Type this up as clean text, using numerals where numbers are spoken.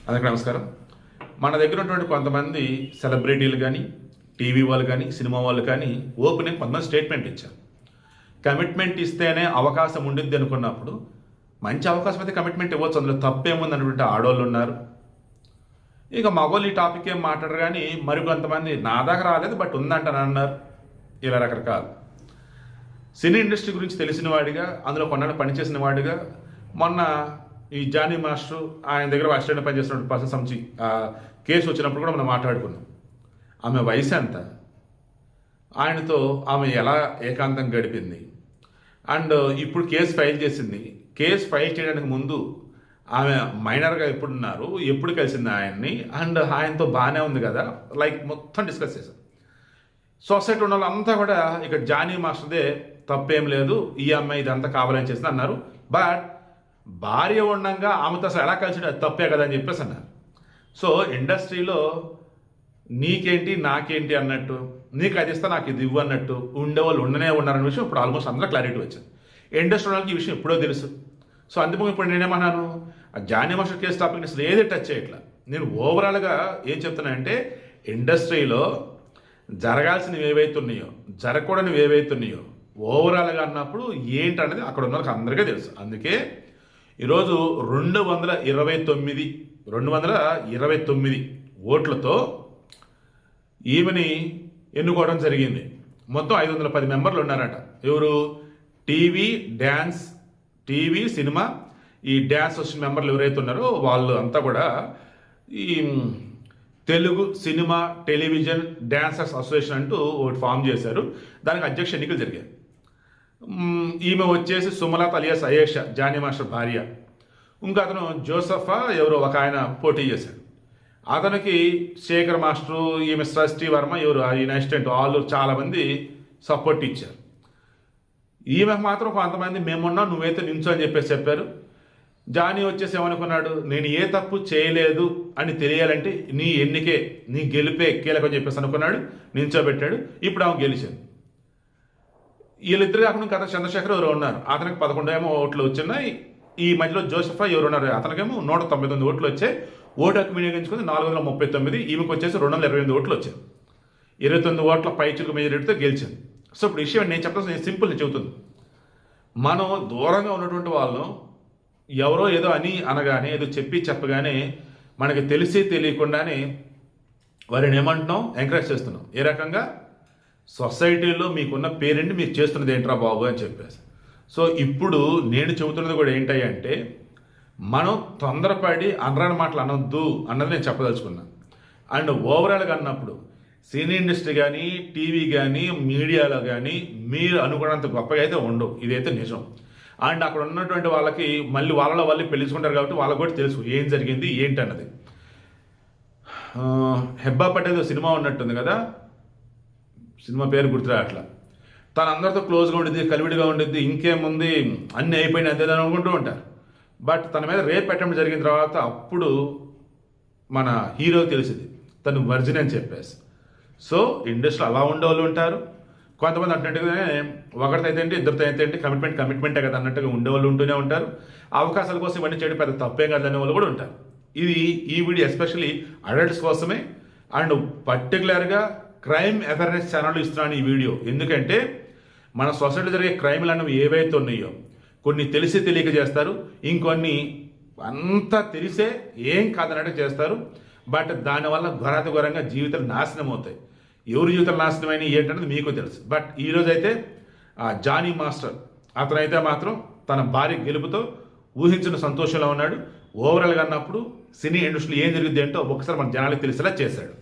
అందరికీ నమస్కారం. మన దగ్గర ఉన్నటువంటి కొంతమంది సెలబ్రిటీలు కానీ, టీవీ వాళ్ళు కానీ, సినిమా వాళ్ళు కానీ ఓపెన్ కొంతమంది స్టేట్మెంట్ ఇచ్చారు. కమిట్మెంట్ ఇస్తేనే అవకాశం ఉండిద్ది అనుకున్నప్పుడు మంచి అవకాశం అయితే కమిట్మెంట్ ఇవ్వచ్చు, అందులో తప్పేముంది అన్నటువంటి ఆడవాళ్ళు ఉన్నారు. ఇక మగవాళ్ళు ఈ టాపిక్ ఏం మాట్లాడరు, కానీ మరికొంతమంది నా దాకా రాలేదు బట్ ఉందంటాను అన్నారు. ఇలా రకరకాలు. సినీ ఇండస్ట్రీ గురించి తెలిసిన వాడిగా, అందులో కొన్నాళ్ళు పనిచేసిన వాడిగా, మొన్న ఈ జానీ మాస్టర్ ఆయన దగ్గర అసిస్టెంట్ పనిచేస్తున్న పర్సన్ సంచి కేసు వచ్చినప్పుడు కూడా మనం మాట్లాడుకున్నాం. ఆమె వయసు ఎంత, ఆయనతో ఆమె ఎలా ఏకాంతం గడిపింది, అండ్ ఇప్పుడు కేసు ఫైల్ చేసింది. కేసు ఫైల్ చేయడానికి ముందు ఆమె మైనర్గా ఎప్పుడున్నారు, ఎప్పుడు కలిసింది ఆయన్ని, అండ్ ఆయనతో బాగానే ఉంది కదా, లైక్ మొత్తం డిస్కస్ చేశాం. సొసైటీ ఉన్న వాళ్ళంతా కూడా ఇక జానీ మాస్టర్దే తప్పేం లేదు, ఈ అమ్మాయి ఇదంతా కావాలని చేసింది అన్నారు. బట్ భార్య ఉండగా ఆమెతో అసలు ఎలా కలిసి అది తప్పే కదా అని చెప్పేసి అన్నారు. సో ఇండస్ట్రీలో నీకేంటి నాకేంటి అన్నట్టు, నీకు అది ఇస్తా నాకు ఇది ఇవ్వు అన్నట్టు ఉండేవాళ్ళు ఉండనే ఉన్నారన్న విషయం ఇప్పుడు ఆల్మోస్ట్ అందరూ క్లారిటీ వచ్చింది. ఇండస్ట్రీ వాళ్ళకి ఈ విషయం ఎప్పుడో తెలుసు. సో అందుకు ఇప్పుడు నేనేమన్నాను, ఆ జానీ మాస్టర్ కేసు టాపిక్ అసలు ఏది టచ్ చేయట్లా. నేను ఓవరాల్గా ఏం చెప్తున్నానంటే, ఇండస్ట్రీలో జరగాల్సినవి ఏవైతున్నాయో, జరగకూడనివి ఏవైతున్నాయో ఓవరాల్గా అన్నప్పుడు ఏంటనేది అక్కడ ఉన్న వాళ్ళకి అందరికీ తెలుసు. అందుకే ఈరోజు 229 ఓట్లతో ఈమెని ఎన్నుకోవడం జరిగింది. మొత్తం 510 మెంబర్లు ఉన్నారట. ఎవరు? టీవీ సినిమా ఈ డ్యాన్స్ వచ్చిన మెంబర్లు ఎవరైతే ఉన్నారో వాళ్ళు అంతా కూడా ఈ Telugu cinema television dancers association అంటూ ఒకటి ఫామ్ చేశారు. దానికి అధ్యక్ష ఎన్నికలు జరిగాయి. ఈమె వచ్చేసి సుమలత అలియాస్ అయేషా, జానీ మాస్టర్ భార్య. ఇంకా అతను జోసఫా ఎవరో ఒక ఆయన పోటీ చేశాడు. అతనికి శేఖర్ మాస్టరు, ఈమె సృష్టి వర్మ ఎవరు ఈయన అసిస్టెంట్, వాళ్ళు చాలామంది సపోర్ట్ ఇచ్చారు. ఈమె మాత్రం కొంతమంది మేమున్నా నువ్వైతే నించో అని చెప్పారు. జానీ వచ్చేసి ఏమనుకున్నాడు, నేను ఏ తప్పు చేయలేదు అని తెలియాలంటే నీ ఎన్నికే, నీ గెలిపే కీలకం చెప్పేసి అనుకున్నాడు. నించోబెట్టాడు. ఇప్పుడు ఆమె గెలిచింది. వీళ్ళిద్దరు కాకుండా కథ చంద్రశేఖర్ ఎవరు ఉన్నారు, అతనికి 11 ఓట్లు వచ్చినాయి. ఈ మధ్యలో జోసఫా ఎవరు ఉన్నారు, అతనికేమో 199 ఓట్లు వచ్చాయి. ఓటు హక్కు వినియోగించుకుంది 439, ఈమెకు వచ్చేసి 228 ఓట్లు వచ్చాయి. 29 ఓట్ల పైచులకు మెజారిటీతో గెలిచింది. సో ఇప్పుడు విషయం నేను చెప్పాల్సిన సింపుల్ చెబుతుంది. మనం దూరంగా ఉన్నటువంటి వాళ్ళను ఎవరో ఏదో అనగానే, ఏదో చెప్పగానే మనకి తెలిసి తెలియకుండానే వారిని ఏమంటున్నాం, ఎంకరేజ్ చేస్తున్నాం. ఏ రకంగా? సొసైటీలో మీకున్న పేరెంట్ మీరు చేస్తున్నది ఏంట్రా బాబు అని చెప్పేసి. సో ఇప్పుడు నేను చెబుతున్నది కూడా ఏంటంటే, మనం తొందరపడి అనరాని మాటలు అనొద్దు అన్నది నేను చెప్పదలుచుకున్నాను. అండ్ ఓవరాల్గా అన్నప్పుడు సినీ ఇండస్ట్రీ కానీ, టీవీ కానీ, మీడియాలో కానీ మీరు అనుకున్నంత గొప్పగా అయితే ఉండవు, ఇదైతే నిజం. అండ్ అక్కడ ఉన్నటువంటి వాళ్ళకి మళ్ళీ వాళ్ళలో వాళ్ళు పెళ్ళించుకుంటారు కాబట్టి వాళ్ళకు కూడా తెలుసు ఏం జరిగింది ఏంటి అన్నది. హెబ్బా పటేల్ సినిమా ఉన్నట్టుంది కదా, సినిమా పేరు గుర్తురా, అట్లా తను అందరితో క్లోజ్గా ఉండిద్ది, కలివిడిగా ఉండిద్ది, ఇంకేముంది అన్నీ అయిపోయినాయి అంతే అనుకుంటూ ఉంటారు. బట్ తన మీద రేప్ అటెంప్ట్ జరిగిన తర్వాత అప్పుడు మన హీరో తెలిసింది తను వర్జిన్ అని చెప్పేసి. సో ఇండస్ట్రీలో అలా ఉండేవాళ్ళు ఉంటారు. కొంతమంది అన్నట్టుగానే ఒకరితో అయితే ఏంటి, ఇద్దరితో అయితే ఏంటి, కమిట్మెంటే కదా అన్నట్టుగా ఉండేవాళ్ళు ఉంటూనే ఉంటారు. అవకాశాల కోసం ఇవన్నీ చేయడం పెద్ద తప్పేం కదా అనే వాళ్ళు కూడా ఉంటారు. ఈ వీడియో ఎస్పెషల్లీ అడల్ట్స్ కోసమే. అండ్ పర్టికులర్గా క్రైమ్ అవేర్నెస్ ఛానల్ ఇస్తున్నాను ఈ వీడియో. ఎందుకంటే మన సొసైటీలో జరిగే క్రైమ్లు అనేవి ఏవైతే ఉన్నాయో కొన్ని తెలిసి తెలియక చేస్తారు, ఇంకొన్ని అంతా తెలిసే ఏం కాదన్నట్టు చేస్తారు. బట్ దానివల్ల ఘోరాతిఘోరంగా జీవితాలు నాశనం అవుతాయి. ఎవరి జీవితాలు నాశనమైన ఏంటనేది మీకు తెలుసు. బట్ ఈరోజు అయితే జానీ మాస్టర్ అతనైతే మాత్రం తన భార్య గెలుపుతో ఊహించిన సంతోషంలో ఉన్నాడు. ఓవరాల్గా అన్నప్పుడు సినీ ఇండస్ట్రీలో ఏం జరిగింది ఏంటో ఒకసారి మన జనాలకు తెలిసేలా చేశాడు.